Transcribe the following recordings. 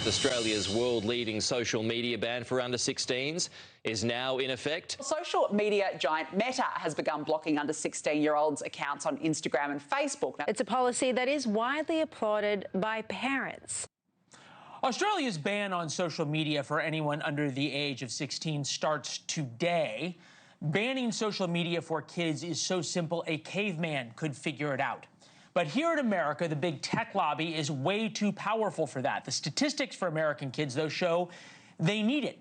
Australia's world-leading social media ban for under 16s is now in effect. Social media giant Meta has begun blocking under 16-year-olds' accounts on Instagram and Facebook. It's a policy that is widely applauded by parents. Australia's ban on social media for anyone under the age of 16 starts today. Banning social media for kids is so simple a caveman could figure it out. But here in America, the big tech lobby is way too powerful for that. The statistics for American kids, though, show they need it.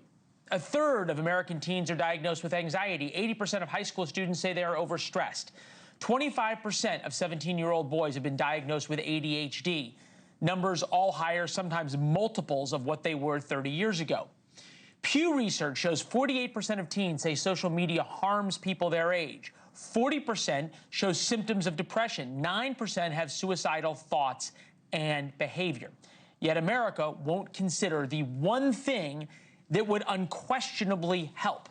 A third of American teens are diagnosed with anxiety. 80% of high school students say they are overstressed. 25% of 17-year-old boys have been diagnosed with ADHD. Numbers all higher, sometimes multiples of what they were 30 years ago. Pew Research shows 48% of teens say social media harms people their age. 40% shows symptoms of depression. 9% have suicidal thoughts and behavior. Yet America won't consider the one thing that would unquestionably help.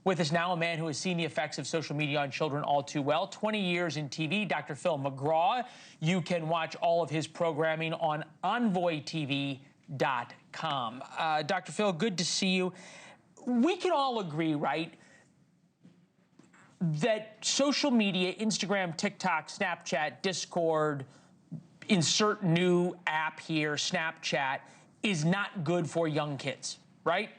With us now, a man who has seen the effects of social media on children all too well. 20 years in TV, Dr. Phil McGraw. You can watch all of his programming on envoytv.com. Dr. Phil, good to see you. We can all agree, right, that social media, Instagram, TikTok, Snapchat, Discord, insert new app here, Snapchat, is not good for young kids, right?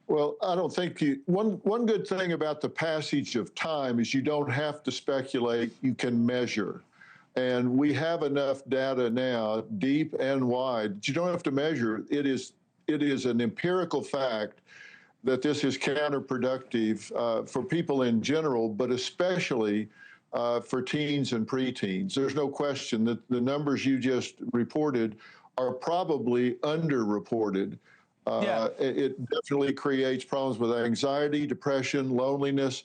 Well, I don't think one good thing about the passage of time is you don't have to speculate, you can measure. And we have enough data now, deep and wide, that you don't have to measure. It is an empirical fact that this is counterproductive for people in general, but especially for teens and preteens. There's no question that the numbers you just reported are probably underreported. It definitely creates problems with anxiety, depression, loneliness,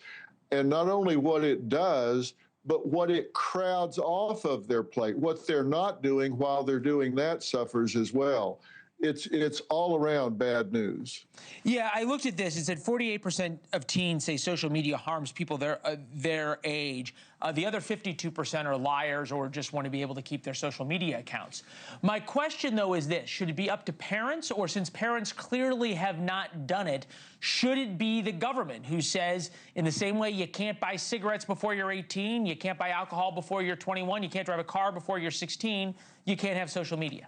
and not only what it does, but what it crowds off of their plate. What they're not doing while they're doing that suffers as well. It's all around bad news. Yeah, I looked at this. It said 48% of teens say social media harms people their age. The other 52% are liars or just want to be able to keep their social media accounts. My question, though, is this. Should it be up to parents, or since parents clearly have not done it, should it be the government who says, in the same way you can't buy cigarettes before you're 18, you can't buy alcohol before you're 21, you can't drive a car before you're 16, you can't have social media?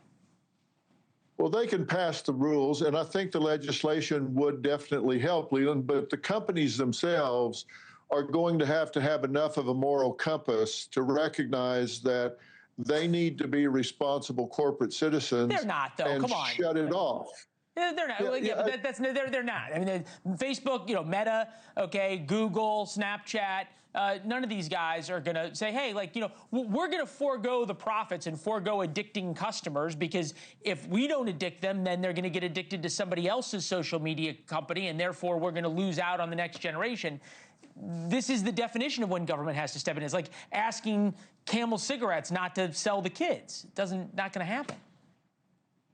Well, they can pass the rules, and I think the legislation would definitely help, Leland, but the companies themselves are going to have enough of a moral compass to recognize that they need to be responsible corporate citizens. They're not, though. And come on. Shut it off. They're not. They're not. I mean, Facebook, Meta, okay, Google, Snapchat. None of these guys are going to say, hey, we're going to forego the profits and forego addicting customers, because if we don't addict them, then they're going to get addicted to somebody else's social media company, and therefore we're going to lose out on the next generation. This is the definition of when government has to step in. It's like asking Camel cigarettes not to sell the kids. Not going to happen.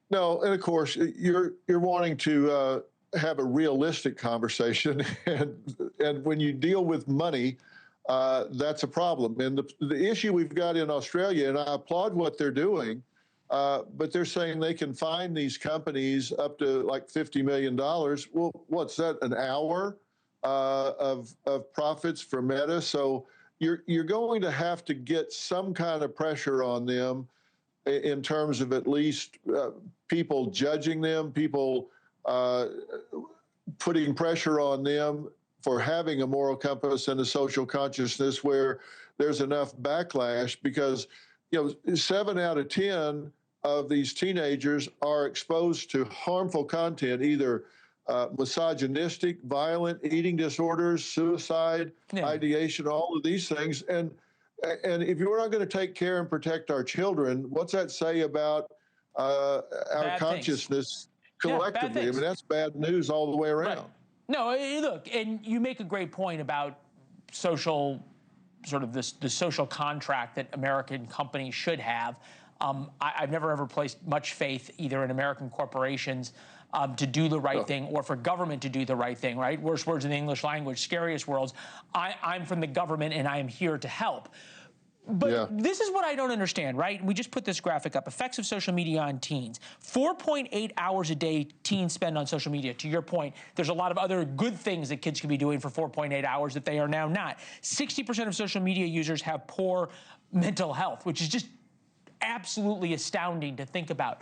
No, and of course, you're wanting to have a realistic conversation, and when you deal with money, that's a problem. And the issue we've got in Australia, and I applaud what they're doing, but they're saying they can fine these companies up to like $50 million. Well, what's that, an hour of profits for Meta? So you're going to have to get some kind of pressure on them in terms of at least people judging them, people putting pressure on them for having a moral compass and a social consciousness where there's enough backlash, because 7 out of 10 of these teenagers are exposed to harmful content, either misogynistic, violent, eating disorders, suicide, ideation, all of these things. And if you're not going to take care and protect our children, what's that say about our consciousness collectively? I mean, that's bad news all the way around. Right. No, look, and you make a great point about social, the social contract that American companies should have. I've never ever placed much faith either in American corporations to do the right thing, or for government to do the right thing, right? Worst words in the English language, scariest worlds. I'm from the government, and I am here to help. But this is what I don't understand, right? We just put this graphic up. Effects of social media on teens. 4.8 hours a day teens spend on social media. To your point, there's a lot of other good things that kids can be doing for 4.8 hours that they are now not. 60% of social media users have poor mental health, which is just absolutely astounding to think about.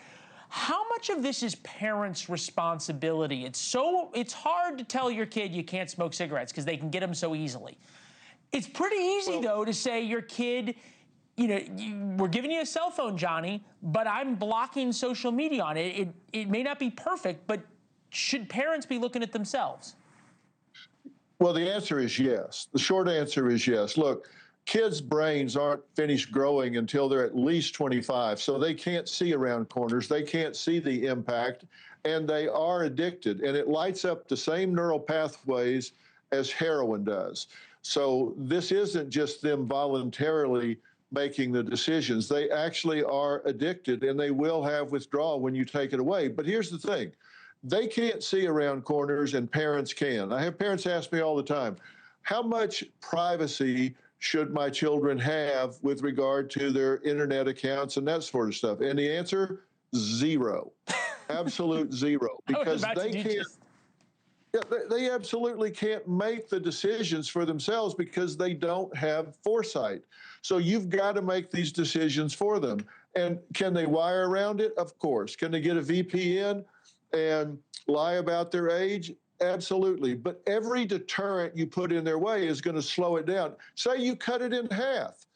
How much of this is parents' responsibility? It's hard to tell your kid you can't smoke cigarettes because they can get them so easily. It's pretty easy, though, to say your kid, we're giving you a cell phone, Johnny, but I'm blocking social media on it. It may not be perfect, but should parents be looking at themselves? Well, the answer is yes. The short answer is yes. Look, kids' brains aren't finished growing until they're at least 25, so they can't see around corners. They can't see the impact, and they are addicted, and it lights up the same neural pathways as heroin does. So this isn't just them voluntarily making the decisions. They actually are addicted, and they will have withdrawal when you take it away. But here's the thing. They can't see around corners, and parents can. I have parents ask me all the time, how much privacy should my children have with regard to their internet accounts and that sort of stuff? And the answer, zero. Absolute zero. Because they can't. Yeah, they absolutely can't make the decisions for themselves because they don't have foresight. So you've got to make these decisions for them. And can they wire around it? Of course. Can they get a VPN and lie about their age? Absolutely. But every deterrent you put in their way is going to slow it down. Say you cut it in half.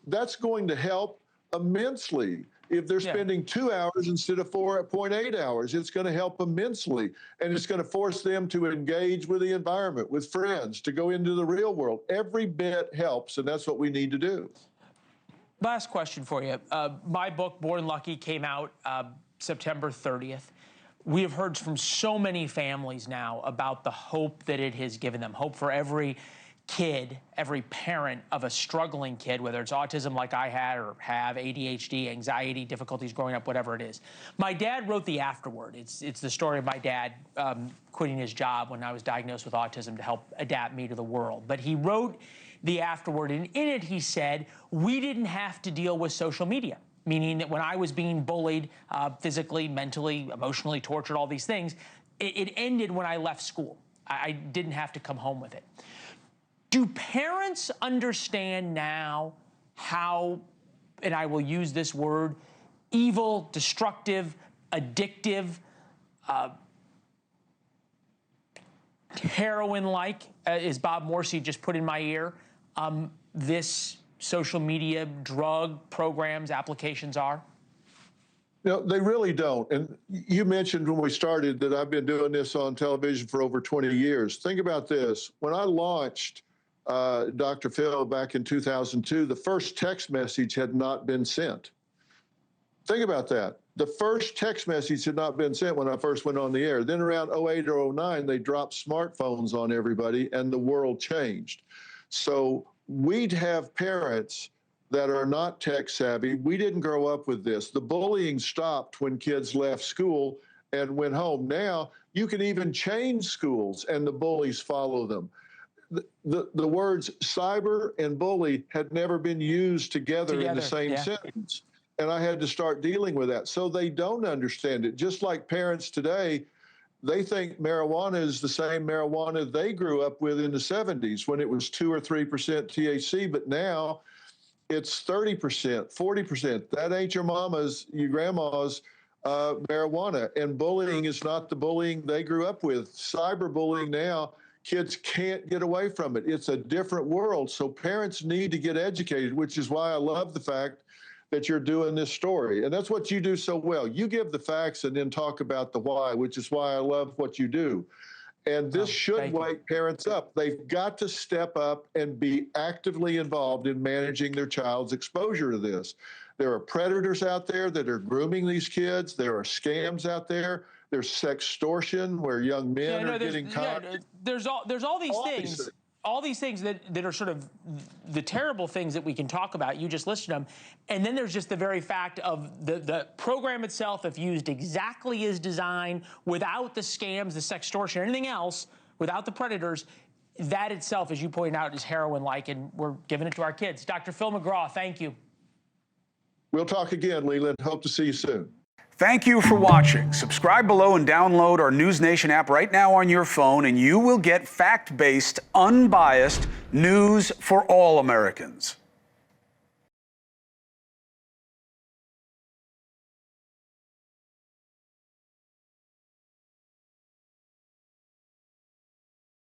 That's going to help immensely. If they're spending 2 hours instead of 4.8 hours, it's going to help immensely. And it's going to force them to engage with the environment, with friends, to go into the real world. Every bit helps, and that's what we need to do. Last question for you. My book, Born Lucky, came out September 30th. We have heard from so many families now about the hope that it has given them, hope for every kid, every parent of a struggling kid, whether it's autism like I had or have, ADHD, anxiety, difficulties growing up, whatever it is. My dad wrote the afterword. It's the story of my dad quitting his job when I was diagnosed with autism to help adapt me to the world. But he wrote the afterword, and in it he said, we didn't have to deal with social media, meaning that when I was being bullied physically, mentally, emotionally, tortured, all these things, it ended when I left school. I didn't have to come home with it. Do parents understand now how, and I will use this word, evil, destructive, addictive, heroin-like, as Bob Morrissey just put in my ear, this social media drug programs, applications are? No, they really don't. And you mentioned when we started that I've been doing this on television for over 20 years. Think about this. When I launched Dr. Phil back in 2002, the first text message had not been sent. Think about that. The first text message had not been sent when I first went on the air. Then around 08 or 09, they dropped smartphones on everybody and the world changed. So we'd have parents that are not tech savvy. We didn't grow up with this. The bullying stopped when kids left school and went home. Now you can even change schools and the bullies follow them. The words cyber and bully had never been used together in the same sentence. And I had to start dealing with that. So they don't understand it. Just like parents today, they think marijuana is the same marijuana they grew up with in the 70s when it was 2 or 3% THC, but now it's 30%, 40%. That ain't your mama's, your grandma's marijuana. And bullying is not the bullying they grew up with. Cyberbullying now, kids can't get away from it. It's a different world. So parents need to get educated, which is why I love the fact that you're doing this story. And that's what you do so well. You give the facts and then talk about the why, which is why I love what you do. And this should wake parents up. They've got to step up and be actively involved in managing their child's exposure to this. There are predators out there that are grooming these kids. There are scams out there. There's sextortion where young men are getting caught. There's all these things. All these things that are sort of the terrible things that we can talk about. You just listed them. And then there's just the very fact of the program itself, if used exactly as designed, without the scams, the sextortion, anything else, without the predators, that itself, as you point out, is heroin-like, and we're giving it to our kids. Dr. Phil McGraw, thank you. We'll talk again, Leland. Hope to see you soon. Thank you for watching. Subscribe below and download our NewsNation app right now on your phone, and you will get fact-based, unbiased news for all Americans.